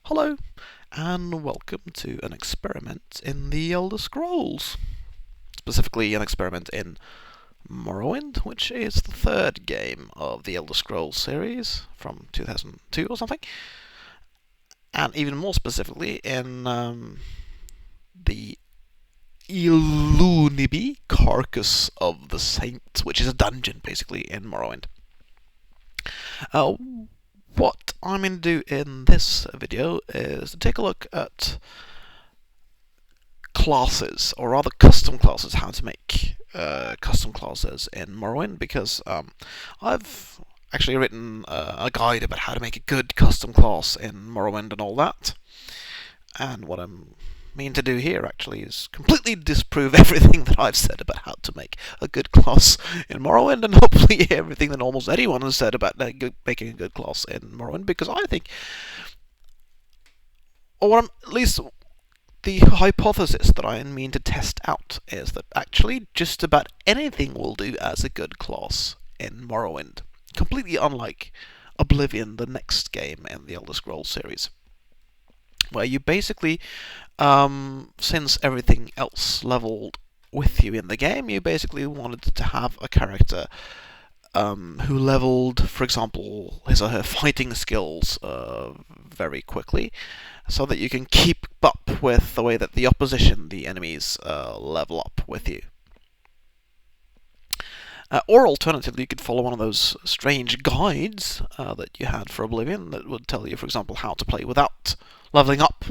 Hello, and welcome to an experiment in the Elder Scrolls. Specifically, an experiment in Morrowind, which is the third game of the Elder Scrolls series from 2002 or something. And even more specifically, in the Ilunibi, Carcass of the Saints, which is a dungeon, basically, in Morrowind. What I'm going to do in this video is to take a look at classes, or rather custom classes, how to make custom classes in Morrowind, because I've actually written a guide about how to make a good custom class in Morrowind and all that. And what I'm mean to do here actually is completely disprove everything that I've said about how to make a good class in Morrowind, and hopefully everything that almost anyone has said about making a good class in Morrowind, because I think, or at least the hypothesis that I mean to test out is that actually just about anything will do as a good class in Morrowind, completely unlike Oblivion, the next game in the Elder Scrolls series, where you basically, since everything else leveled with you in the game, you basically wanted to have a character who leveled, for example, his or her fighting skills very quickly, so that you can keep up with the way that the opposition, the enemies, level up with you. Or alternatively, you could follow one of those strange guides that you had for Oblivion that would tell you, for example, how to play without leveling up,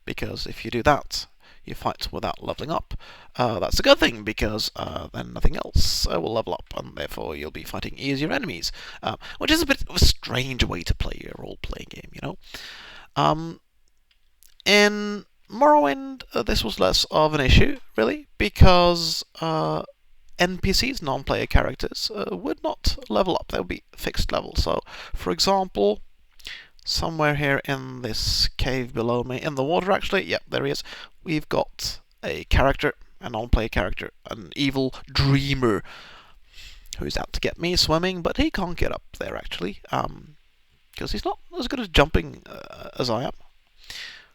because if you do that, you fight without leveling up. That's a good thing, because then nothing else will level up, and therefore you'll be fighting easier enemies, which is a bit of a strange way to play a role-playing game, you know. In Morrowind, this was less of an issue, really, because NPCs, non-player characters, would not level up. They would be fixed level. So, for example, somewhere here in this cave below me, in the water actually, yep, there he is, we've got a character, a non-player character, an evil dreamer, who's out to get me swimming, but he can't get up there actually, because he's not as good at jumping as I am,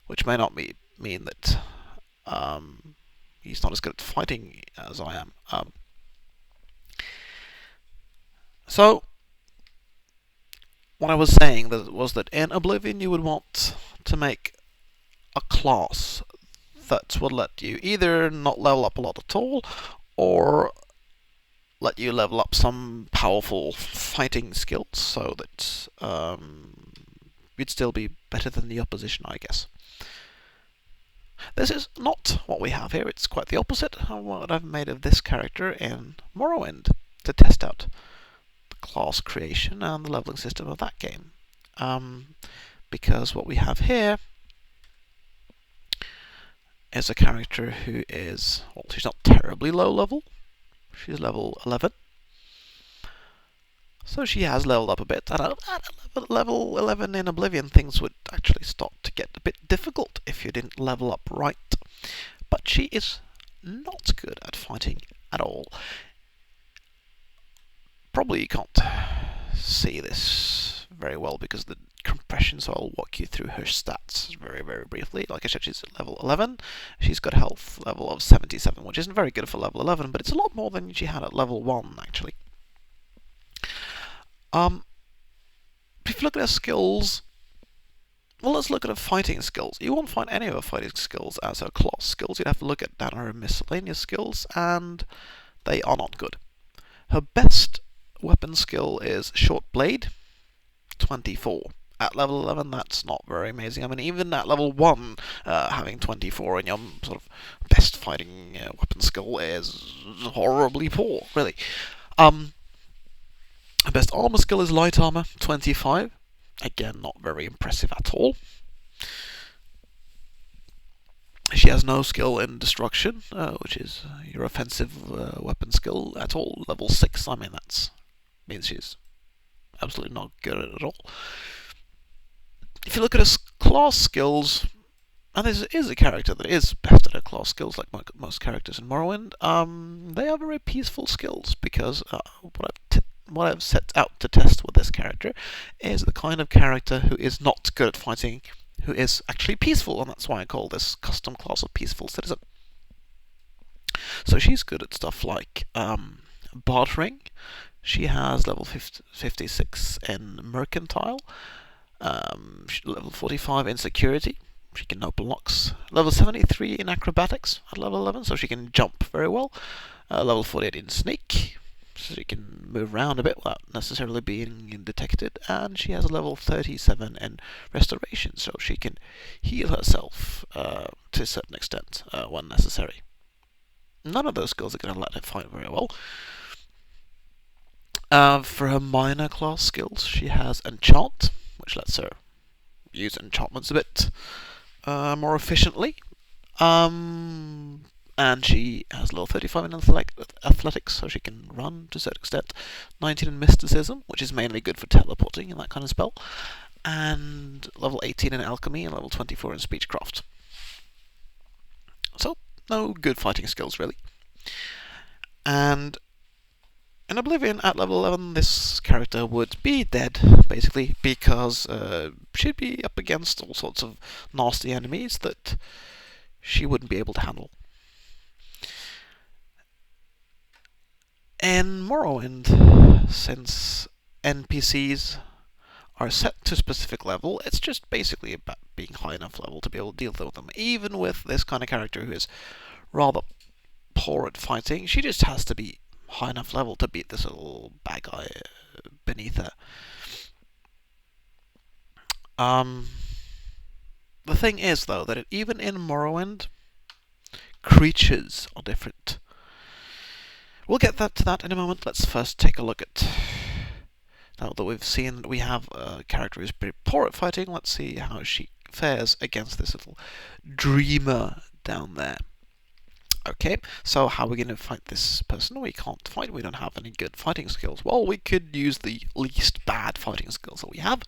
which may not mean that he's not as good at fighting as I am. So, what I was saying was that in Oblivion you would want to make a class that would let you either not level up a lot at all, or let you level up some powerful fighting skills so that you'd still be better than the opposition, I guess. This is not what we have here. It's quite the opposite of what I've made of this character in Morrowind to test out the class creation and the leveling system of that game. Because what we have here is a character who is, well, she's not terribly low level. She's level 11. So she has leveled up a bit, and at level 11 in Oblivion things would actually start to get a bit difficult if you didn't level up right. But she is not good at fighting at all. Probably you can't see this very well because of the compression, so I'll walk you through her stats very, very briefly. Like I said, she's at level 11. She's got a health level of 77, which isn't very good for level 11, but it's a lot more than she had at level 1, actually. If you look at her skills, well, let's look at her fighting skills. You won't find any of her fighting skills as her class skills. You'd have to look at down her miscellaneous skills, and they are not good. Her best weapon skill is Short Blade, 24. At level 11, that's not very amazing. I mean, even at level 1, having 24 in your sort of best fighting weapon skill is horribly poor, really. Her best armor skill is Light Armor, 25. Again, not very impressive at all. She has no skill in Destruction, which is your offensive weapon skill at all. Level 6, I mean, that means she's absolutely not good at it at all. If you look at her class skills, and this is a character that is best at her class skills, like most characters in Morrowind, they are very peaceful skills, because what I've set out to test with this character is the kind of character who is not good at fighting, who is actually peaceful, and that's why I call this custom class a peaceful citizen. So she's good at stuff like bartering. She has level 56 in mercantile, level 45 in security. She can open locks. Level 73 in acrobatics at level 11, so she can jump very well. Level 48 in sneak, so she can move around a bit without necessarily being detected. And she has a level 37 in restoration, so she can heal herself to a certain extent when necessary. None of those skills are going to let her fight very well. For her minor class skills, she has Enchant, which lets her use enchantments a bit more efficiently. And she has level 35 in athletics, so she can run to a certain extent. 19 in mysticism, which is mainly good for teleporting and that kind of spell. And level 18 in alchemy and level 24 in speechcraft. So, no good fighting skills, really. And in Oblivion, at level 11, this character would be dead, basically, because she'd be up against all sorts of nasty enemies that she wouldn't be able to handle. In Morrowind, since NPCs are set to a specific level, it's just basically about being high enough level to be able to deal with them. Even with this kind of character who is rather poor at fighting, she just has to be high enough level to beat this little bad guy beneath her. The thing is, though, that even in Morrowind, creatures are different. We'll get to that in a moment. Let's first take a look at... Now that we've seen that we have a character who's pretty poor at fighting, let's see how she fares against this little dreamer down there. Okay, so how are we going to fight this person? We can't fight, we don't have any good fighting skills. Well, we could use the least bad fighting skills that we have.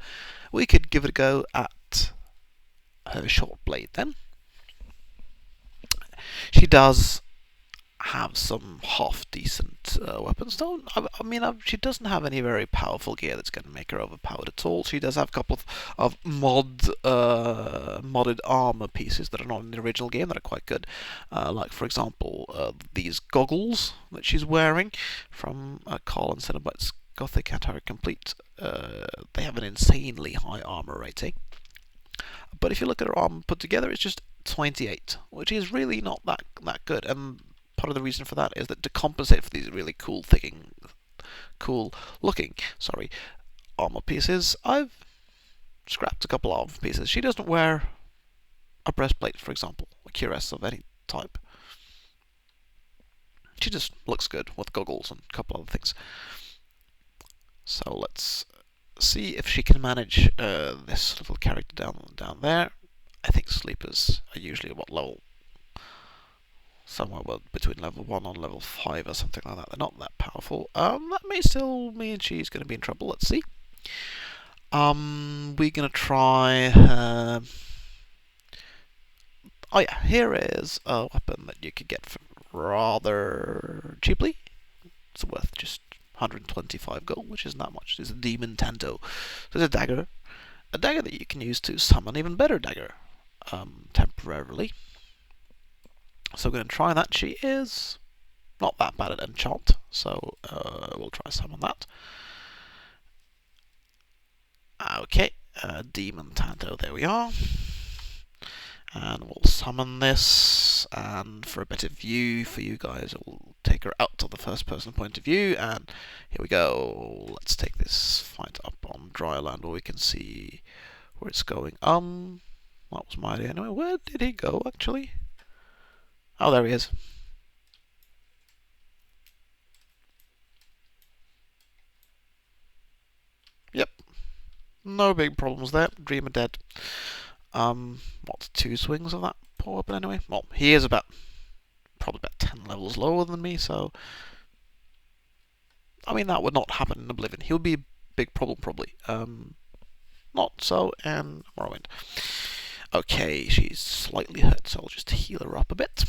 We could give it a go at her short blade then. She does have some half-decent weapons. She doesn't have any very powerful gear that's going to make her overpowered at all. She does have a couple of modded armor pieces that are not in the original game that are quite good. Like, for example, these goggles that she's wearing from Carl and Cenobite's Gothic Attire Complete. They have an insanely high armor rating. But if you look at her armor put together, it's just 28, which is really not that good. And part of the reason for that is that to compensate for these really cool looking armor pieces, I've scrapped a couple of pieces. She doesn't wear a breastplate, for example, a cuirass of any type. She just looks good with goggles and a couple other things. So let's see if she can manage this little character down there. I think sleepers are usually what level? Somewhere between level 1 and level 5 or something like that. They're not that powerful. That may still mean she's going to be in trouble. Let's see. We're going to try... oh yeah, here is a weapon that you could get for rather cheaply. It's worth just 125 gold, which isn't that much. It's a Demon Tanto. So it's a dagger that you can use to summon even better dagger temporarily. So we're going to try that. She is not that bad at enchant, so we'll try summon that. Okay, Demon Tanto, there we are. And we'll summon this, and for a better view for you guys, we'll take her out to the first person point of view, and here we go. Let's take this fight up on dry land where we can see where it's going. That was my idea anyway. Where did he go, actually? Oh, there he is. Yep. No big problems there. Dreamer dead. What's 2 swings of that poor weapon anyway? Well, he is probably about 10 levels lower than me, so... I mean, that would not happen in Oblivion. He would be a big problem, probably. Not so in Morrowind. Okay, she's slightly hurt, so I'll just heal her up a bit.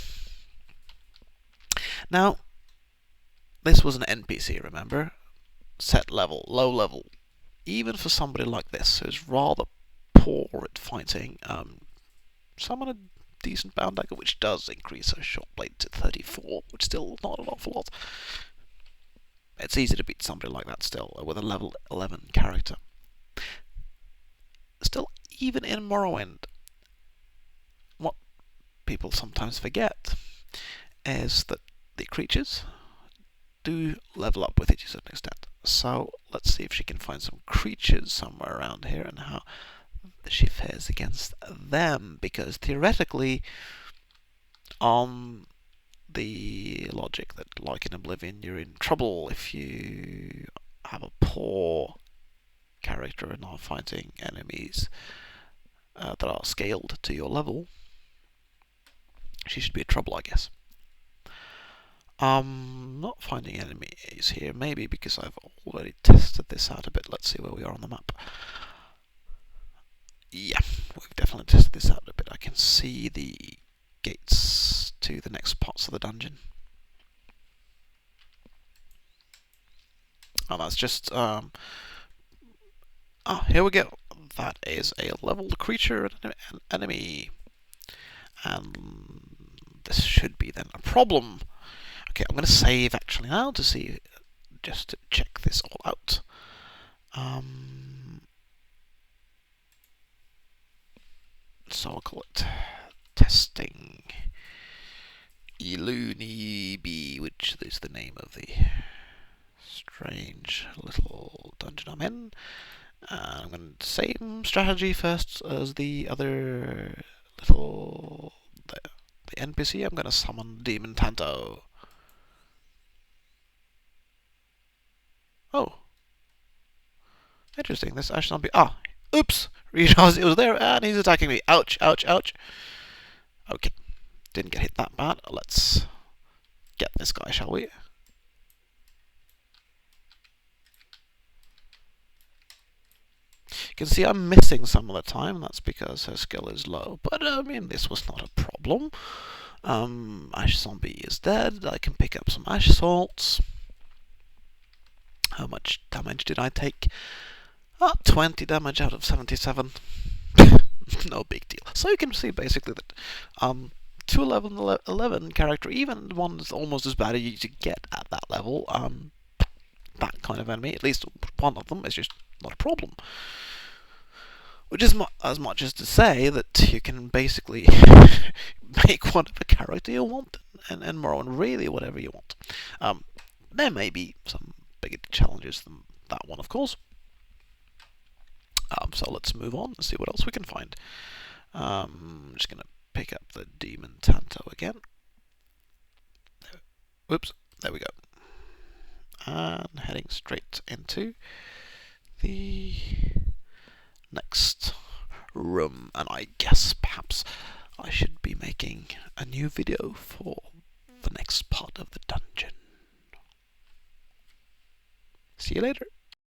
Now, this was an NPC, remember? Set level, low level. Even for somebody like this, who's rather poor at fighting, summon a decent bound dagger, which does increase her short blade to 34, which is still not an awful lot. It's easy to beat somebody like that still, with a level 11 character. Still, even in Morrowind, what people sometimes forget is that the creatures do level up with it to a certain extent. So let's see if she can find some creatures somewhere around here and how she fares against them, because theoretically, on the logic that, like in Oblivion, you're in trouble if you have a poor character and are fighting enemies that are scaled to your level, she should be in trouble, I guess. Not finding enemies here, maybe because I've already tested this out a bit. Let's see where we are on the map. Yeah, we've definitely tested this out a bit. I can see the gates to the next parts of the dungeon. Oh, that's just, here we go. That is a leveled creature and an enemy. And this should be then a problem. Okay, I'm going to save actually now to see, just to check this all out. So I'll call it testing Ilunibi, which is the name of the strange little dungeon I'm in. I'm going to same strategy first as the other little the NPC. I'm going to summon Demon Tanto. Oh, interesting. This actually not be. Oops! Realized it was there, and he's attacking me. Ouch! Ouch! Ouch! Okay, didn't get hit that bad. Let's get this guy, shall we? You can see I'm missing some of the time. That's because her skill is low. But I mean, this was not a problem. Ash Zombie is dead. I can pick up some Ash Salts. How much damage did I take? 20 damage out of 77. No big deal. So you can see basically that 11 character, even one that's almost as bad as you get at that level, that kind of enemy, at least one of them, is just not a problem. Which is as much as to say that you can basically make whatever character you want, and Morrowind really whatever you want. There may be some bigger challenges than that one, of course. So let's move on and see what else we can find. I'm just going to pick up the Demon Tanto again. Whoops, there we go. And heading straight into the next room. And I guess perhaps I should be making a new video for the next part of the dungeon. See you later.